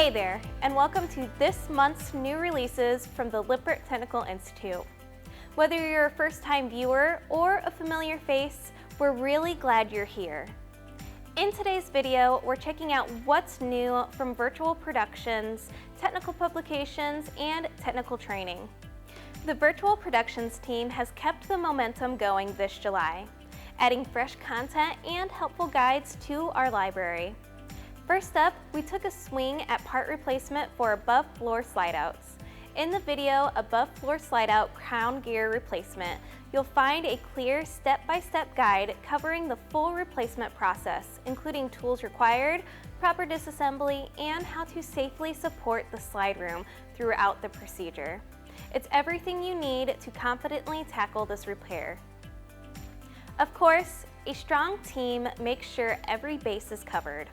Hey there, and welcome to this month's new releases from the Lippert Technical Institute. Whether you're a first-time viewer or a familiar face, we're really glad you're here. In today's video, we're checking out what's new from virtual productions, technical publications, and technical training. The virtual productions team has kept the momentum going this July, adding fresh content and helpful guides to our library. First up, we took a swing at part replacement for above floor slideouts. In the video, above floor slideout crown gear replacement, you'll find a clear step-by-step guide covering the full replacement process, including tools required, proper disassembly, and how to safely support the slide room throughout the procedure. It's everything you need to confidently tackle this repair. Of course, a strong team makes sure every base is covered.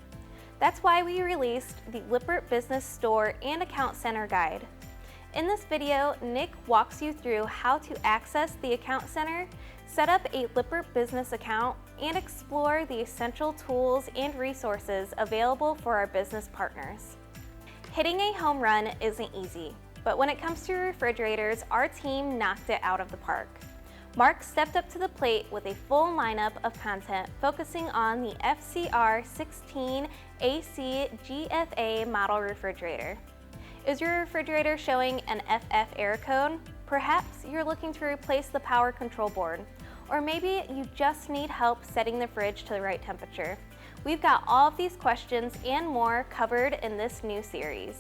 That's why we released the Lippert Business Store and Account Center Guide. In this video, Nick walks you through how to access the Account Center, set up a Lippert business account, and explore the essential tools and resources available for our business partners. Hitting a home run isn't easy, but when it comes to refrigerators, our team knocked it out of the park. Mark stepped up to the plate with a full lineup of content focusing on the FCR16 AC GFA model refrigerator. Is your refrigerator showing an FF error code? Perhaps you're looking to replace the power control board, or maybe you just need help setting the fridge to the right temperature. We've got all of these questions and more covered in this new series.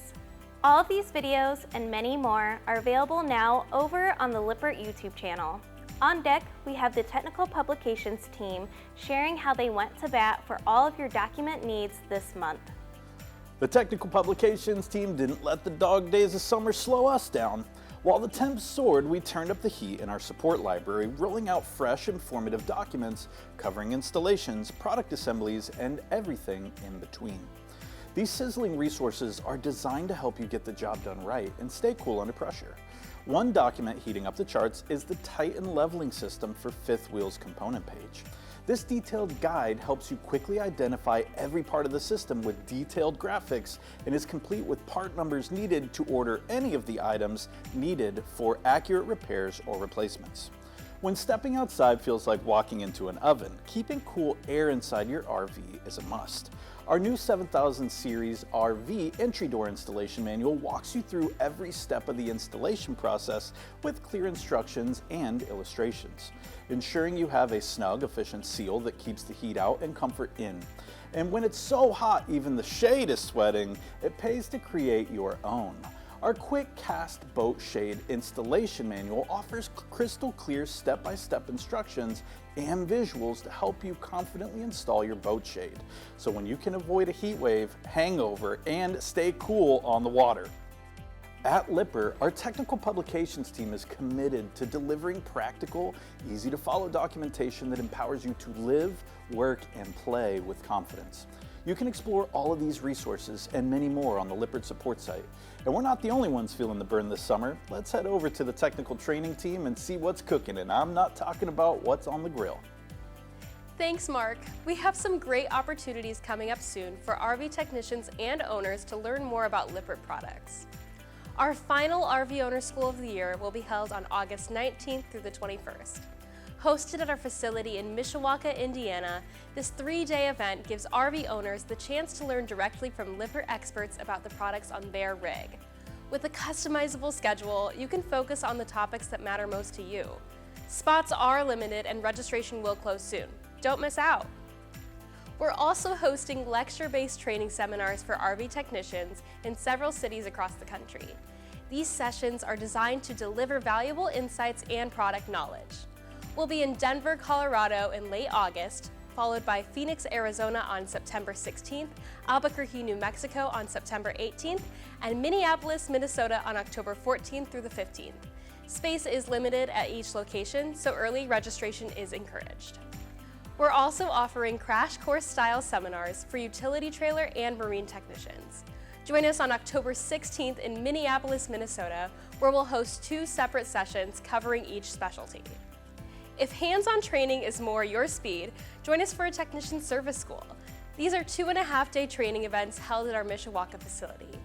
All of these videos and many more are available now over on the Lippert YouTube channel. On deck, we have the Technical Publications team sharing how they went to bat for all of your document needs this month. The Technical Publications team didn't let the dog days of summer slow us down. While the temps soared, we turned up the heat in our support library, rolling out fresh, informative documents covering installations, product assemblies, and everything in between. These sizzling resources are designed to help you get the job done right and stay cool under pressure. One document heating up the charts is the Titan leveling system for fifth wheel's component page. This detailed guide helps you quickly identify every part of the system with detailed graphics and is complete with part numbers needed to order any of the items needed for accurate repairs or replacements. When stepping outside feels like walking into an oven, keeping cool air inside your RV is a must. Our new 7000 series RV entry door installation manual walks you through every step of the installation process with clear instructions and illustrations, ensuring you have a snug, efficient seal that keeps the heat out and comfort in. And when it's so hot even the shade is sweating, it pays to create your own. Our quick cast boat shade installation manual offers crystal clear step-by-step instructions and visuals to help you confidently install your boat shade, so when you can avoid a heat wave, hangover, and stay cool on the water. At Lippert, our technical publications team is committed to delivering practical, easy-to-follow documentation that empowers you to live, work, and play with confidence. You can explore all of these resources and many more on the Lippert support site. And we're not the only ones feeling the burn this summer. Let's head over to the technical training team and see what's cooking, and I'm not talking about what's on the grill. Thanks, Mark. We have some great opportunities coming up soon for RV technicians and owners to learn more about Lippert products. Our final RV Owner School of the Year will be held on August 19th through the 21st. Hosted at our facility in Mishawaka, Indiana, this 3-day event gives RV owners the chance to learn directly from Lippert experts about the products on their rig. With a customizable schedule, you can focus on the topics that matter most to you. Spots are limited and registration will close soon. Don't miss out. We're also hosting lecture-based training seminars for RV technicians in several cities across the country. These sessions are designed to deliver valuable insights and product knowledge. We'll be in Denver, Colorado in late August, followed by Phoenix, Arizona on September 16th, Albuquerque, New Mexico on September 18th, and Minneapolis, Minnesota on October 14th through the 15th. Space is limited at each location, so early registration is encouraged. We're also offering crash course style seminars for utility trailer and marine technicians. Join us on October 16th in Minneapolis, Minnesota, where we'll host 2 separate sessions covering each specialty. If hands-on training is more your speed, join us for a technician service school. These are 2.5-day training events held at our Mishawaka facility.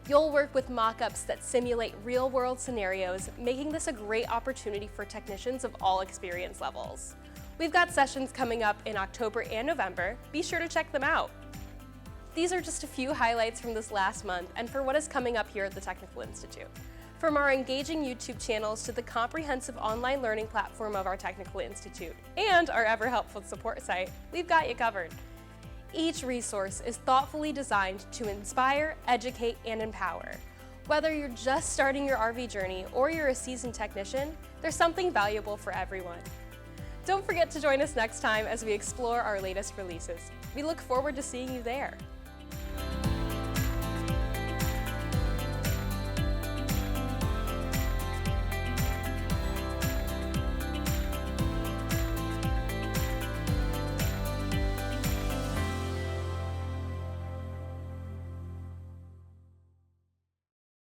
You'll work with mock-ups that simulate real-world scenarios, making this a great opportunity for technicians of all experience levels. We've got sessions coming up in October and November. Be sure to check them out. These are just a few highlights from this last month and for what is coming up here at the Technical Institute. From our engaging YouTube channels to the comprehensive online learning platform of our Technical Institute and our ever-helpful support site, we've got you covered. Each resource is thoughtfully designed to inspire, educate, and empower. Whether you're just starting your RV journey or you're a seasoned technician, there's something valuable for everyone. Don't forget to join us next time as we explore our latest releases. We look forward to seeing you there.